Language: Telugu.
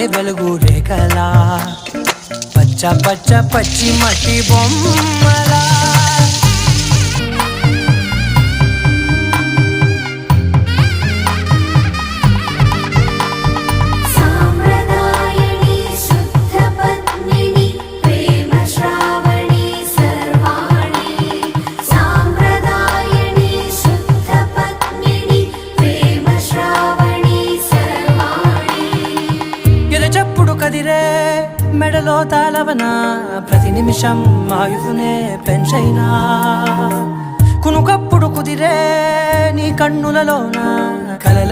వెలుగు రేఖలా పచ్చ పచ్చ పచ్చి మట్టి బొమ్మలా కదిరే మెడలో తాళవన ప్రతి నిమిషం ఆయుధునే పెంచైనా కునుకప్పుడు కుదిరే నీ కన్నులలోన కలల